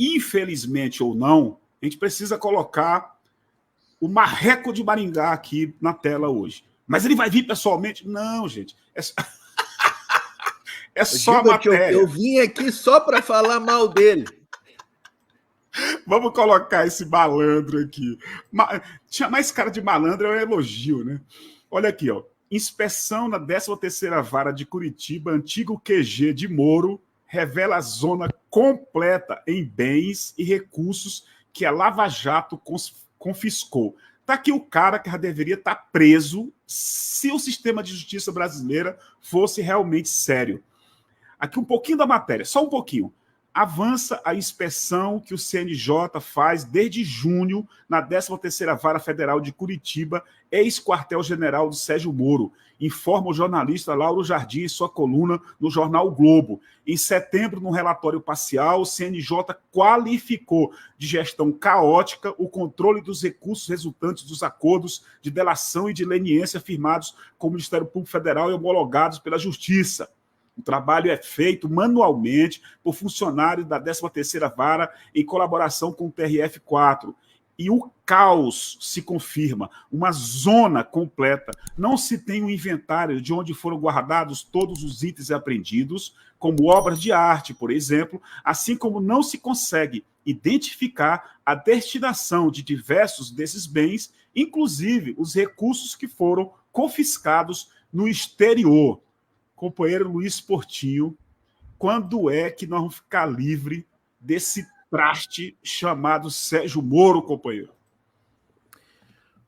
infelizmente ou não, a gente precisa colocar o Marreco de Maringá aqui na tela hoje. Mas ele vai vir pessoalmente? Não, gente. É só a matéria. Eu vim aqui só para falar mal dele. Vamos colocar esse malandro aqui. Tinha mais cara de malandro, é um elogio, né? Olha aqui, ó. Inspeção na 13ª Vara de Curitiba, antigo QG de Moro, revela a zona completa em bens e recursos que a Lava Jato confiscou. Tá aqui o cara que já deveria estar preso se o sistema de justiça brasileira fosse realmente sério. Aqui um pouquinho da matéria, só um pouquinho. Avança a inspeção que o CNJ faz desde junho na 13ª Vara Federal de Curitiba, ex-quartel-general do Sérgio Moro, informa o jornalista Lauro Jardim em sua coluna no jornal o Globo. Em setembro, no relatório parcial, o CNJ qualificou de gestão caótica o controle dos recursos resultantes dos acordos de delação e de leniência firmados com o Ministério Público Federal e homologados pela Justiça. O trabalho é feito manualmente por funcionários da 13ª Vara em colaboração com o TRF4. E o caos se confirma, uma zona completa. Não se tem um inventário de onde foram guardados todos os itens apreendidos, como obras de arte, por exemplo, assim como não se consegue identificar a destinação de diversos desses bens, inclusive os recursos que foram confiscados no exterior. Companheiro Luiz Portinho, quando é que nós vamos ficar livre desse traste chamado Sérgio Moro, companheiro?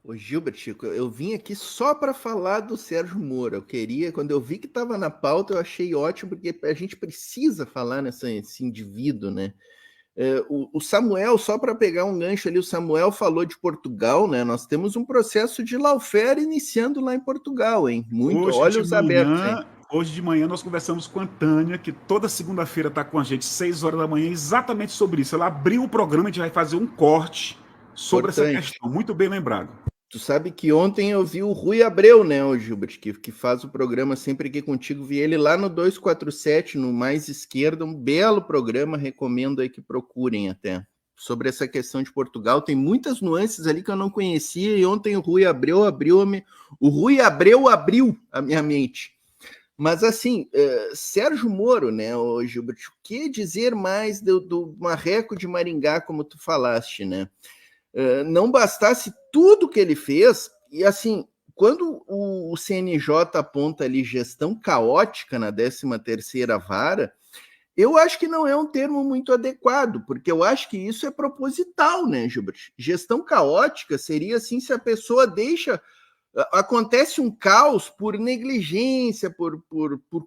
Ô Gilbert, Chico, eu vim aqui só para falar do Sérgio Moro. Quando eu vi que estava na pauta, eu achei ótimo, porque a gente precisa falar nesse indivíduo, né? O Samuel, só para pegar um gancho ali, o Samuel falou de Portugal, né? Nós temos um processo de lawfare iniciando lá em Portugal, hein? Olhos abertos, hein? Hoje de manhã nós conversamos com a Tânia, que toda segunda-feira está com a gente, 6 horas da manhã, exatamente sobre isso. Ela abriu o programa, a gente vai fazer um corte sobre essa questão. Muito bem lembrado. Tu sabe que ontem eu vi o Rui Abreu, né, o Gilbert, que faz o programa sempre aqui contigo. Vi ele lá no 247, no Mais Esquerda, um belo programa, recomendo aí que procurem até. Sobre essa questão de Portugal, tem muitas nuances ali que eu não conhecia, e ontem o Rui Abreu abriu a minha mente. Mas assim, Sérgio Moro, né, Gilbert, o que dizer mais do Marreco de Maringá, como tu falaste, né? Não bastasse tudo que ele fez, e assim, quando o CNJ aponta ali gestão caótica na 13ª Vara, eu acho que não é um termo muito adequado, porque eu acho que isso é proposital, né, Gilbert? Gestão caótica seria assim se a pessoa deixa... Acontece um caos por negligência, por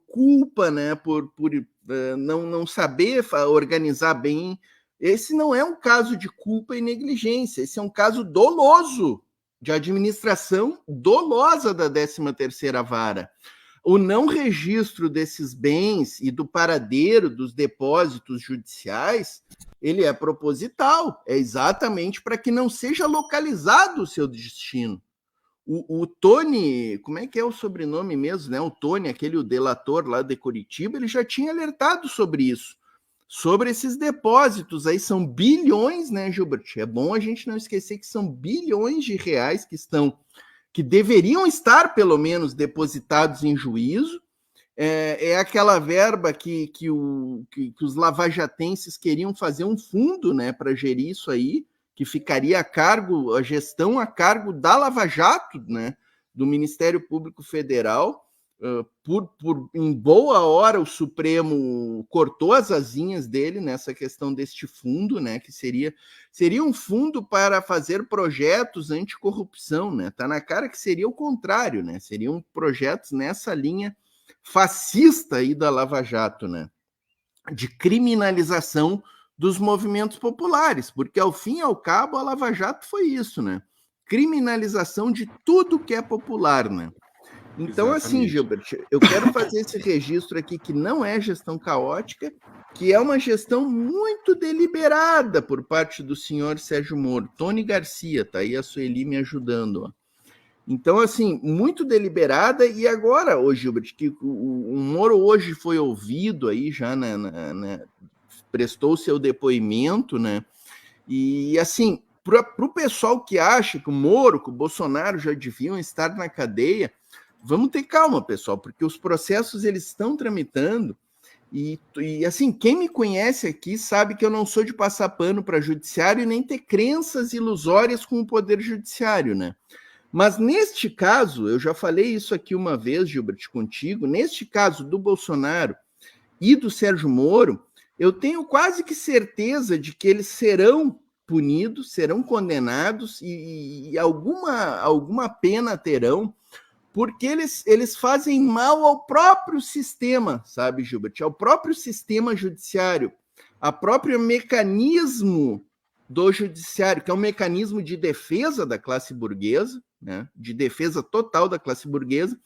culpa, né? por não saber organizar bem. Esse não é um caso de culpa e negligência, esse é um caso doloso, de administração dolosa da 13ª Vara. O não registro desses bens e do paradeiro dos depósitos judiciais, ele é proposital, é exatamente para que não seja localizado o seu destino. O Tony, como é que é o sobrenome mesmo, né? O Tony, o delator lá de Curitiba, ele já tinha alertado sobre isso, sobre esses depósitos aí, são bilhões, né, Gilbert? É bom a gente não esquecer que são bilhões de reais que deveriam estar, pelo menos, depositados em juízo. É aquela verba que os lavajatenses queriam fazer um fundo, né, para gerir isso aí, que ficaria a gestão a cargo da Lava Jato, né, do Ministério Público Federal. Em boa hora, o Supremo cortou as asinhas dele nessa questão deste fundo, né, que seria um fundo para fazer projetos anticorrupção, né? Tá na cara que seria o contrário, né? Seriam projetos nessa linha fascista aí da Lava Jato, né? De criminalização dos movimentos populares, porque ao fim e ao cabo a Lava Jato foi isso, né? Criminalização de tudo que é popular, né? Então, exatamente. Assim, Gilbert, eu quero fazer esse registro aqui que não é gestão caótica, que é uma gestão muito deliberada por parte do senhor Sérgio Moro. Tony Garcia, tá aí a Sueli me ajudando, ó. Então, assim, muito deliberada. E agora, Gilbert, que o Moro hoje foi ouvido aí já prestou o seu depoimento, né? E, assim, para o pessoal que acha que o Moro, que o Bolsonaro já deviam estar na cadeia, vamos ter calma, pessoal, porque os processos eles estão tramitando e assim, quem me conhece aqui sabe que eu não sou de passar pano para judiciário e nem ter crenças ilusórias com o poder judiciário, né? Mas neste caso, eu já falei isso aqui uma vez, Gilbert, contigo, neste caso do Bolsonaro e do Sérgio Moro, eu tenho quase que certeza de que eles serão punidos, serão condenados e alguma pena terão, porque eles fazem mal ao próprio sistema, sabe, Gilbert? Ao próprio sistema judiciário, ao próprio mecanismo do judiciário, que é um mecanismo de defesa da classe burguesa, né? De defesa total da classe burguesa,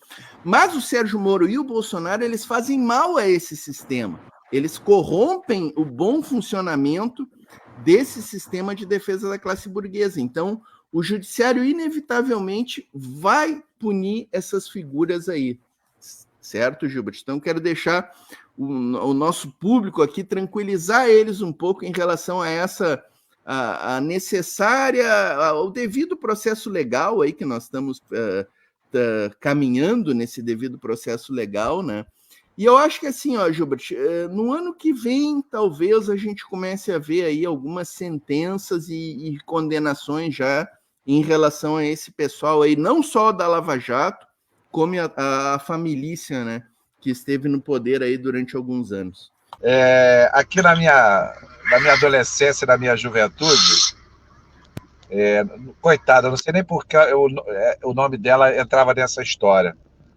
mas o Sérgio Moro e o Bolsonaro, eles fazem mal a esse sistema, eles corrompem o bom funcionamento desse sistema de defesa da classe burguesa. Então, o judiciário inevitavelmente vai punir essas figuras aí, certo, Gilbert? Então, quero deixar o nosso público aqui, tranquilizar eles um pouco em relação a essa a necessária, ao devido processo legal aí que nós estamos caminhando nesse devido processo legal, né? E eu acho que assim, ó, Gilbert, no ano que vem, talvez a gente comece a ver aí algumas sentenças e condenações já em relação a esse pessoal aí, não só da Lava Jato, como a família, né, que esteve no poder aí durante alguns anos. Aqui na minha adolescência, na minha juventude, coitada, eu não sei nem por que o nome dela entrava nessa história.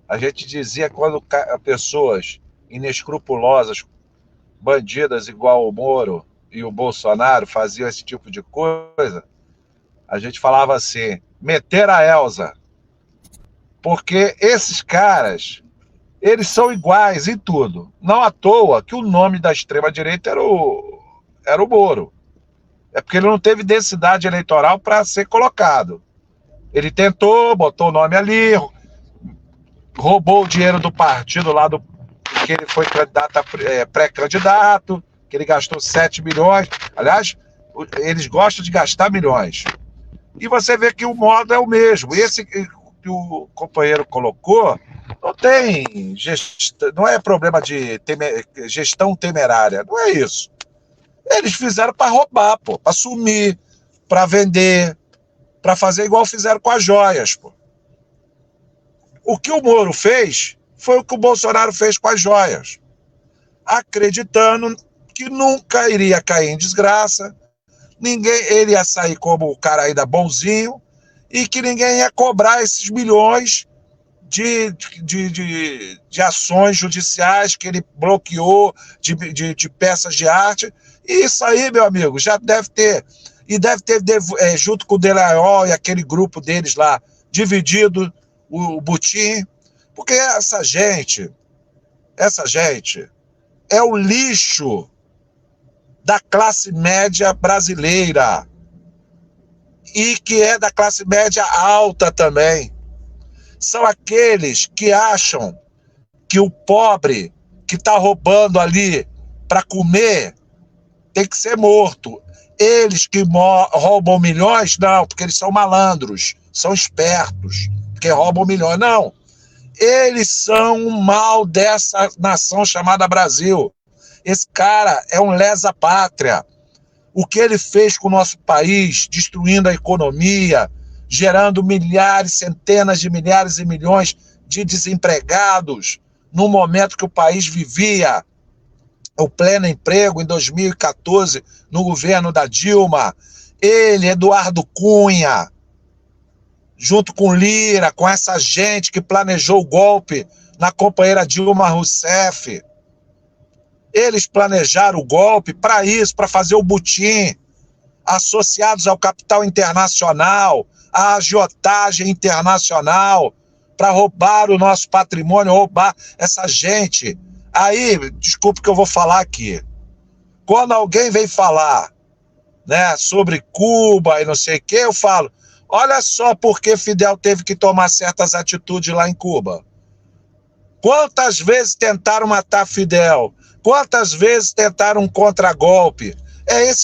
A gente dizia quando pessoas inescrupulosas, bandidas igual o Moro e o Bolsonaro faziam esse tipo de coisa, a gente falava assim, meter a Elza. Porque esses caras, eles são iguais em tudo. Não à toa que o nome da extrema-direita era o Moro. É porque ele não teve densidade eleitoral para ser colocado. Ele tentou, botou o nome ali, roubou o dinheiro do partido lá que ele foi candidato pré-candidato, que ele gastou 7 milhões. Aliás, eles gostam de gastar milhões. E você vê que o modo é o mesmo. Esse que o companheiro colocou não tem não é problema de gestão temerária, não é isso. Eles fizeram para roubar, para sumir, para vender, para fazer igual fizeram com as joias. O que o Moro fez foi o que o Bolsonaro fez com as joias, acreditando que nunca iria cair em desgraça, ele ia sair como o cara ainda bonzinho e que ninguém ia cobrar esses milhões de ações judiciais que ele bloqueou, de peças de arte. E isso aí, meu amigo, já deve ter, junto com o Delayol e aquele grupo deles lá, dividido o butim, porque essa gente é o lixo da classe média brasileira e que é da classe média alta também. São aqueles que acham que o pobre que está roubando ali para comer tem que ser morto. Eles que roubam milhões, não, porque eles são malandros, são espertos, porque roubam milhões. Não, eles são o mal dessa nação chamada Brasil. Esse cara é um lesa-pátria. O que ele fez com o nosso país, destruindo a economia, gerando milhares, centenas de milhares e milhões de desempregados, no momento que o país vivia o pleno emprego em 2014, no governo da Dilma. Ele, Eduardo Cunha, junto com Lira, com essa gente que planejou o golpe na companheira Dilma Rousseff. Eles planejaram o golpe para isso, para fazer o butim, associados ao capital internacional, à agiotagem internacional, para roubar o nosso patrimônio, roubar essa gente. Aí, desculpe que eu vou falar aqui. Quando alguém vem falar, né, sobre Cuba e não sei o quê, eu falo, olha só por que Fidel teve que tomar certas atitudes lá em Cuba. Quantas vezes tentaram matar Fidel? Quantas vezes tentaram um contragolpe? É esse